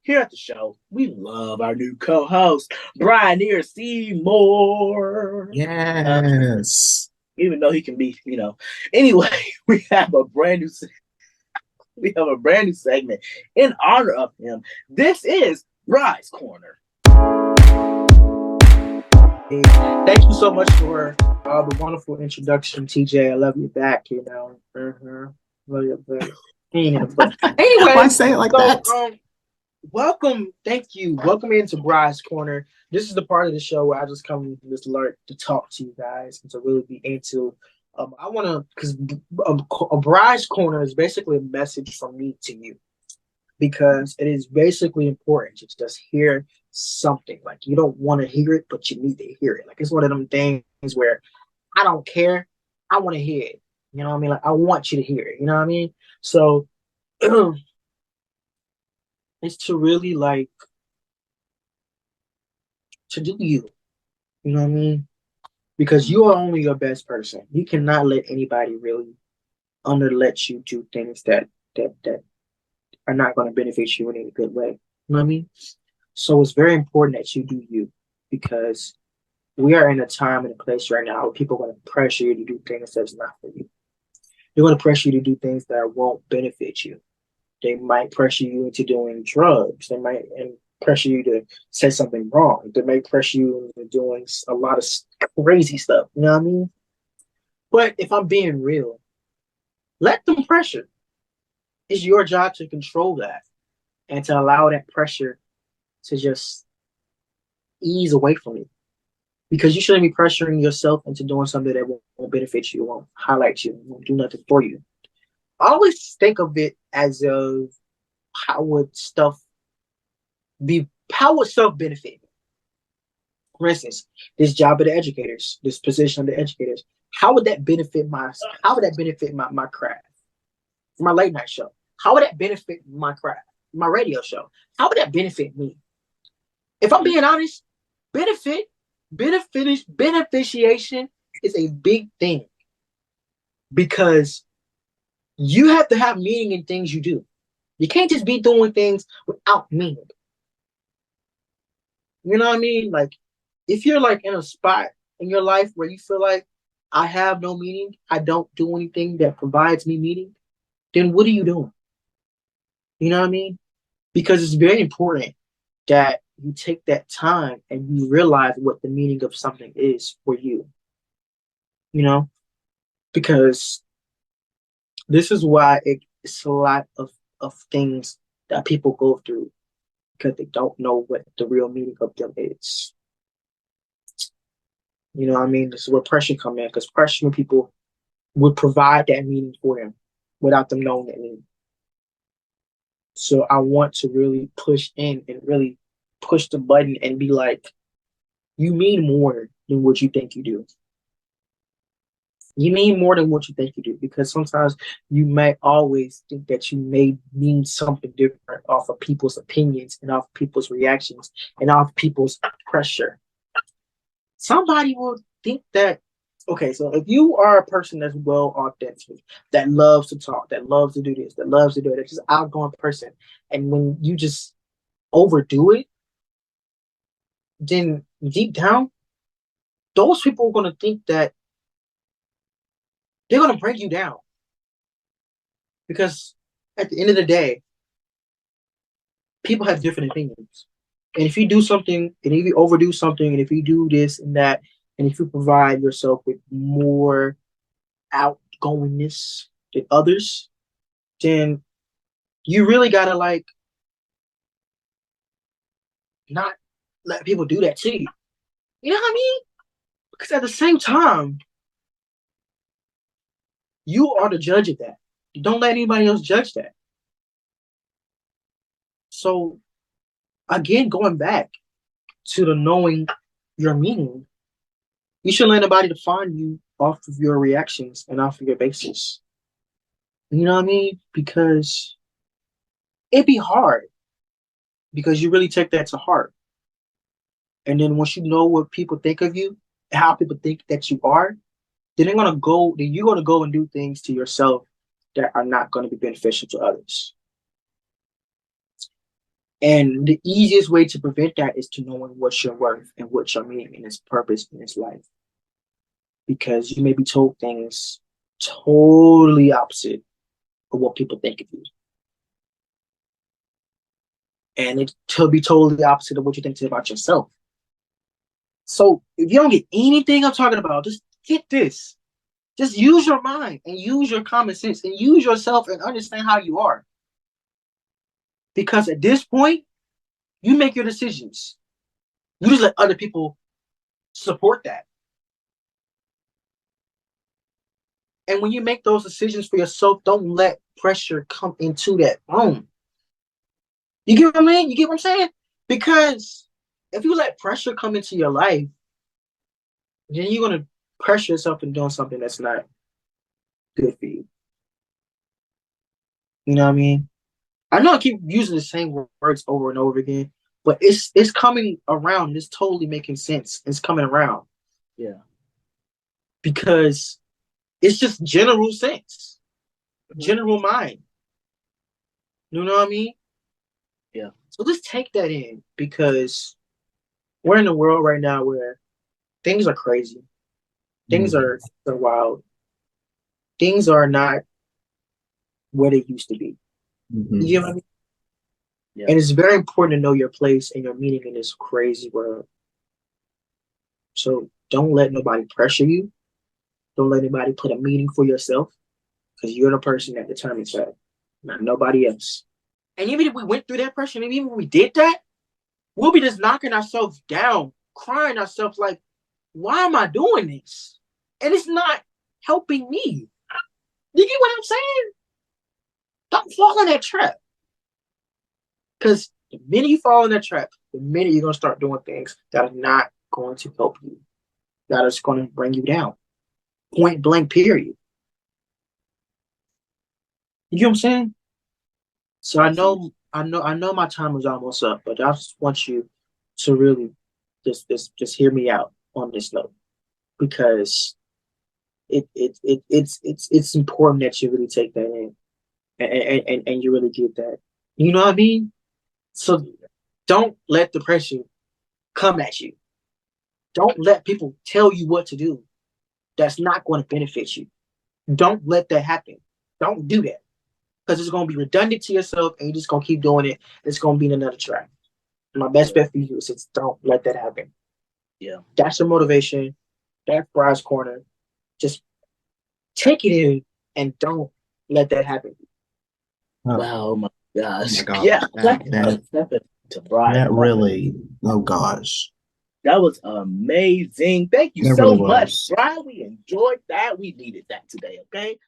here at the show, we love our new co-host, Bry'Neir Seymore. Uh, Yes. even though he can be, Anyway, we have a brand new we have a brand new segment in honor of him. This is Bry's Corner. Hey, thank you so much for the wonderful introduction, TJ. I love you back. Love you back. But Why anyway, say it like so that? welcome, thank you, welcome into Bry's Corner. This is the part of the show where I just come just learn to talk to you guys and to really be into. I want to because a Bry's Corner is basically a message from me to you because it is basically important to just hear something. Like you don't want to hear it, but you need to hear it. Like it's one of them things where I don't care, I want to hear it. You know what I mean? Like I want you to hear it. You know what I mean? So it's to really like to do you. You know what I mean? Because you are only your best person. You cannot let anybody really under let you do things that are not going to benefit you in any good way. You know what I mean? So it's very important that you do you because we are in a time and a place right now where people are going to pressure you to do things that's not for you. They're going to pressure you to do things that won't benefit you. They might pressure you into doing drugs. They might pressure you to say something wrong. They may pressure you into doing a lot of crazy stuff. You know what I mean? But if I'm being real, let them pressure. It's your job to control that and to allow that pressure to just ease away from you. Because you shouldn't be pressuring yourself into doing something that won't benefit you, won't highlight you, won't do nothing for you. I always think of it as of how would stuff how would stuff benefit? For instance, this job of the educators, this position of the educators, how would that benefit my craft? My late night show. How would that benefit my craft? My radio show. How would that benefit me? If I'm being honest, beneficiation is a big thing because you have to have meaning in things you do. You can't just be doing things without meaning. You know what I mean? Like if you're like in a spot in your life where you feel like I have no meaning, I don't do anything that provides me meaning, then what are you doing? You know what I mean? Because it's very important that you take that time and you realize what the meaning of something is for you. You know, because this is why it's a lot of things that people go through because they don't know what the real meaning of them is. You know what I mean? This is where pressure come in because pressuring people would provide that meaning for them without them knowing that meaning. So I want to really push in and really push the button and be like, you mean more than what you think you do. You mean more than what you think you do because sometimes you may always think that you may mean something different off of people's opinions and off people's reactions and off people's pressure. Somebody will think that, okay, so if you are a person that's well authentic, that loves to talk, that loves to do this, that loves to do it, that's just an outgoing person, and when you just overdo it, then deep down, those people are going to think that they're going to break you down because at the end of the day, people have different opinions. And if you do something, and if you overdo something, and if you do this and that, and if you provide yourself with more outgoingness than others, then you really gotta like not let people do that to you. You know what I mean? Because at the same time, you are the judge of that. Don't let anybody else judge that. So again, going back to the knowing your meaning, you shouldn't let anybody define you off of your reactions and off of your basis. You know what I mean? Because it'd be hard because you really take that to heart. And then once you know what people think of you, how people think that you are, then you're gonna go and do things to yourself that are not gonna be beneficial to others. And the easiest way to prevent that is to knowing what you're worth and what your meaning and its purpose in this life. Because you may be told things totally opposite of what people think of you. And it will be totally opposite of what you think about yourself. So if you don't get anything I'm talking about, just get this. Just use your mind and use your common sense and use yourself and understand how you are. Because at this point, you make your decisions. You just let other people support that. And when you make those decisions for yourself, don't let pressure come into that room. You get what I mean? You get what I'm saying? Because if you let pressure come into your life, then you're going to pressure yourself into doing something that's not good for you. You know what I mean? I know I keep using the same words over and over again, but it's coming around. It's totally making sense. It's coming around. Yeah. Because it's just general sense, general mind. You know what I mean? Yeah. So just take that in because we're in a world right now where things are crazy. Things are wild. Things are not what they used to be. You know what I mean? Yeah. And it's very important to know your place and your meaning in this crazy world. So don't let nobody pressure you. Don't let anybody put a meaning for yourself because you're the person that determines that, not nobody else. And even if we went through that pressure, and even if we did that, we'll be just knocking ourselves down, crying ourselves like, why am I doing this? And it's not helping me. You get what I'm saying? Don't fall in that trap. Because the minute you fall in that trap, the minute you're going to start doing things that are not going to help you, that is going to bring you down. Point blank, period. You get what I'm saying? So I know my time is almost up, but I just want you to really just hear me out on this note because it's important that you really take that in and you really get that. You know what I mean? So don't let the pressure come at you. Don't let people tell you what to do. That's not going to benefit you. Don't let that happen. Don't do that. Because it's going to be redundant to yourself and you're just going to keep doing it. It's going to be in another track. My best bet for you is just don't let that happen. Yeah. That's your motivation. That's Bry's Corner. Just take it in and don't let that happen. Wow, my gosh. Oh my gosh. Yeah. That really, oh gosh. That was amazing. Thank you That so really much, was. Bry. We enjoyed that. We needed that today, okay?